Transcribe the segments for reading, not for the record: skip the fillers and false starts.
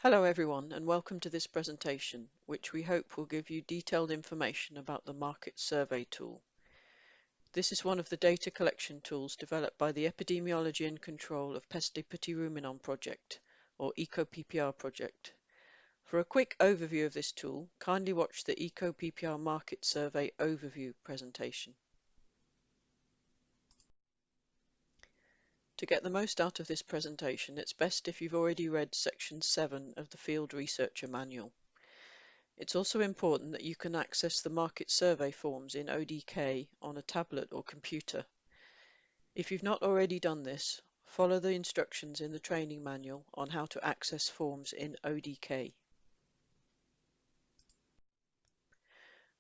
Hello everyone and welcome to this presentation, which we hope will give you detailed information about the market survey tool. This is one of the data collection tools developed by the Epidemiology and Control of Peste des Petits Ruminants project, or ECo-PPR project. For a quick overview of this tool, kindly watch the ECo-PPR market survey overview presentation. To get the most out of this presentation, it's best if you've already read section 7 of the Field Researcher Manual. It's also important that you can access the market survey forms in ODK on a tablet or computer. If you've not already done this, follow the instructions in the training manual on how to access forms in ODK.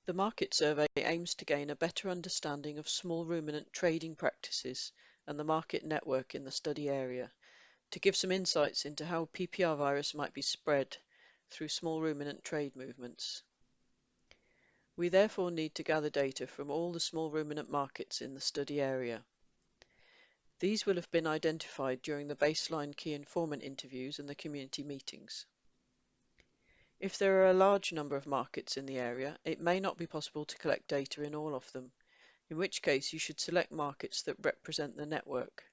The market survey aims to gain a better understanding of small ruminant trading practices and the market network in the study area, to give some insights into how PPR virus might be spread through small ruminant trade movements. We therefore need to gather data from all the small ruminant markets in the study area. These will have been identified during the baseline key informant interviews and the community meetings. If there are a large number of markets in the area, it may not be possible to collect data in all of them, in which case you should select markets that represent the network,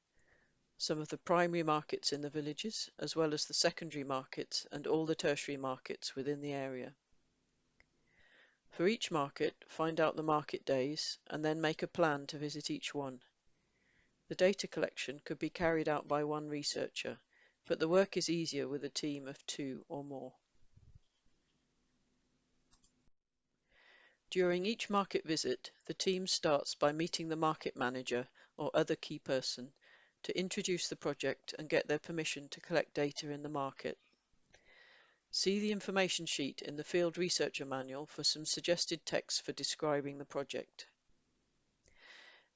some of the primary markets in the villages, as well as the secondary markets and all the tertiary markets within the area. For each market, find out the market days and then make a plan to visit each one. The data collection could be carried out by one researcher, but the work is easier with a team of 2 or more. During each market visit, the team starts by meeting the market manager or other key person to introduce the project and get their permission to collect data in the market. See the information sheet in the Field Researcher Manual for some suggested text for describing the project.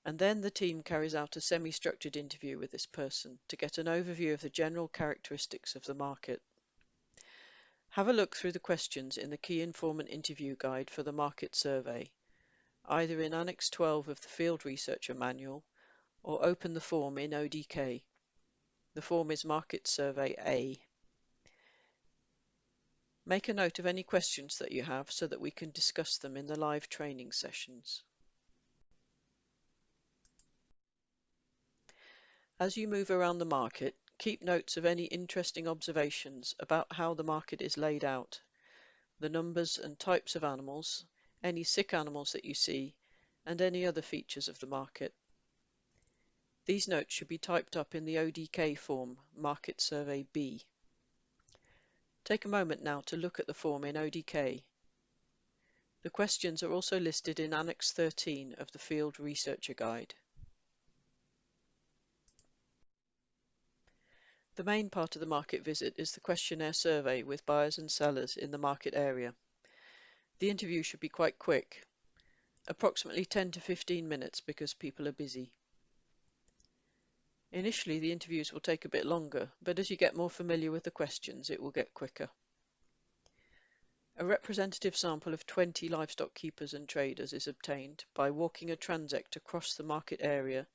And then the team carries out a semi-structured interview with this person to get an overview of the general characteristics of the market. Have a look through the questions in the Key Informant Interview Guide for the market survey, either in Annex 12 of the Field Researcher Manual, or open the form in ODK. The form is Market Survey A. Make a note of any questions that you have so that we can discuss them in the live training sessions. As you move around the market, keep notes of any interesting observations about how the market is laid out, the numbers and types of animals, any sick animals that you see, and any other features of the market. These notes should be typed up in the ODK form, Market Survey B. Take a moment now to look at the form in ODK. The questions are also listed in Annex 13 of the Field Researcher Guide. The main part of the market visit is the questionnaire survey with buyers and sellers in the market area. The interview should be quite quick, approximately 10 to 15 minutes because people are busy. Initially the interviews will take a bit longer, but as you get more familiar with the questions it will get quicker. A representative sample of 20 livestock keepers and traders is obtained by walking a transect across the market area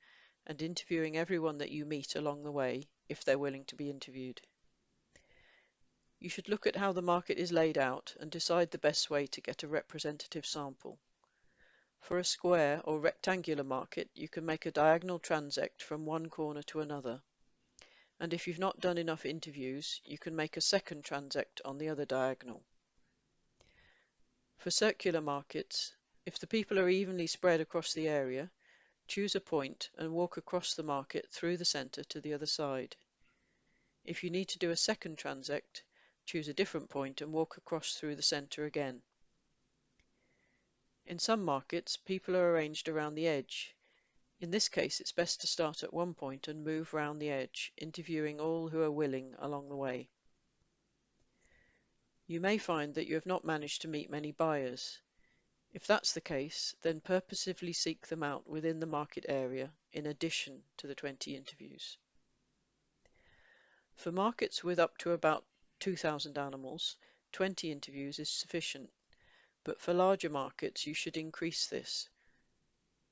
and interviewing everyone that you meet along the way, if they're willing to be interviewed. You should look at how the market is laid out and decide the best way to get a representative sample. For a square or rectangular market, you can make a diagonal transect from one corner to another. And if you've not done enough interviews, you can make a second transect on the other diagonal. For circular markets, if the people are evenly spread across the area, choose a point and walk across the market through the centre to the other side. If you need to do a second transect, choose a different point and walk across through the centre again. In some markets, people are arranged around the edge. In this case, it's best to start at one point and move round the edge, interviewing all who are willing along the way. You may find that you have not managed to meet many buyers. If that's the case, then purposefully seek them out within the market area in addition to the 20 interviews. For markets with up to about 2,000 animals, 20 interviews is sufficient, but for larger markets you should increase this.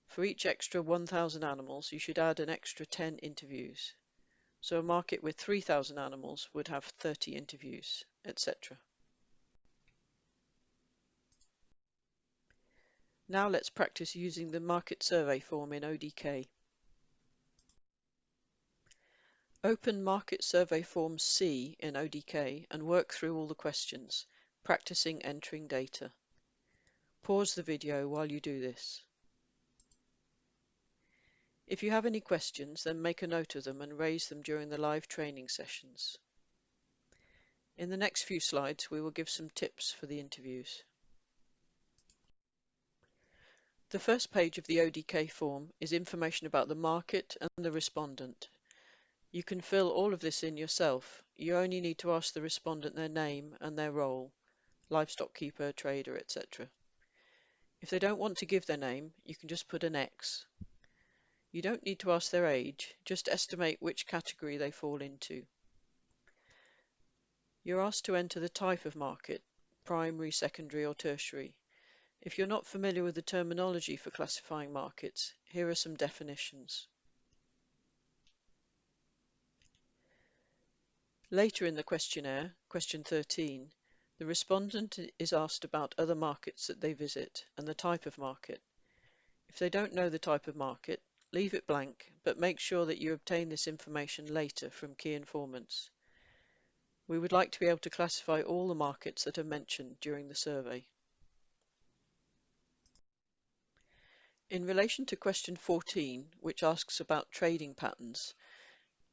For each extra 1,000 animals you should add an extra 10 interviews. So a market with 3,000 animals would have 30 interviews, etc. Now let's practice using the market survey form in ODK. Open Market Survey Form C in ODK and work through all the questions, practicing entering data. Pause the video while you do this. If you have any questions, then make a note of them and raise them during the live training sessions. In the next few slides, we will give some tips for the interviews. The first page of the ODK form is information about the market and the respondent. You can fill all of this in yourself. You only need to ask the respondent their name and their role, livestock keeper, trader, etc. If they don't want to give their name, you can just put an X. You don't need to ask their age, just estimate which category they fall into. You're asked to enter the type of market, primary, secondary or tertiary. If you're not familiar with the terminology for classifying markets, here are some definitions. Later in the questionnaire, question 13, the respondent is asked about other markets that they visit and the type of market. If they don't know the type of market, leave it blank, but make sure that you obtain this information later from key informants. We would like to be able to classify all the markets that are mentioned during the survey. In relation to question 14, which asks about trading patterns,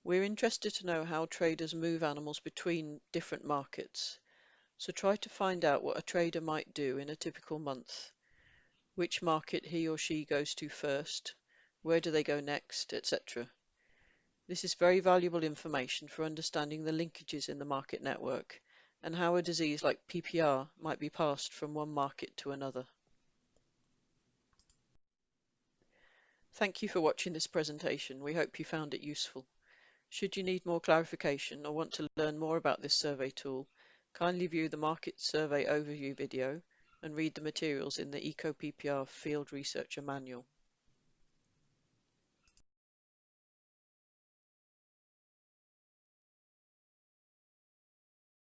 we're interested to know how traders move animals between different markets. So try to find out what a trader might do in a typical month, which market he or she goes to first, where do they go next, etc. This is very valuable information for understanding the linkages in the market network and how a disease like PPR might be passed from one market to another. Thank you for watching this presentation. We hope you found it useful. Should you need more clarification or want to learn more about this survey tool, kindly view the Market Survey Overview video and read the materials in the ECo-PPR Field Researcher Manual.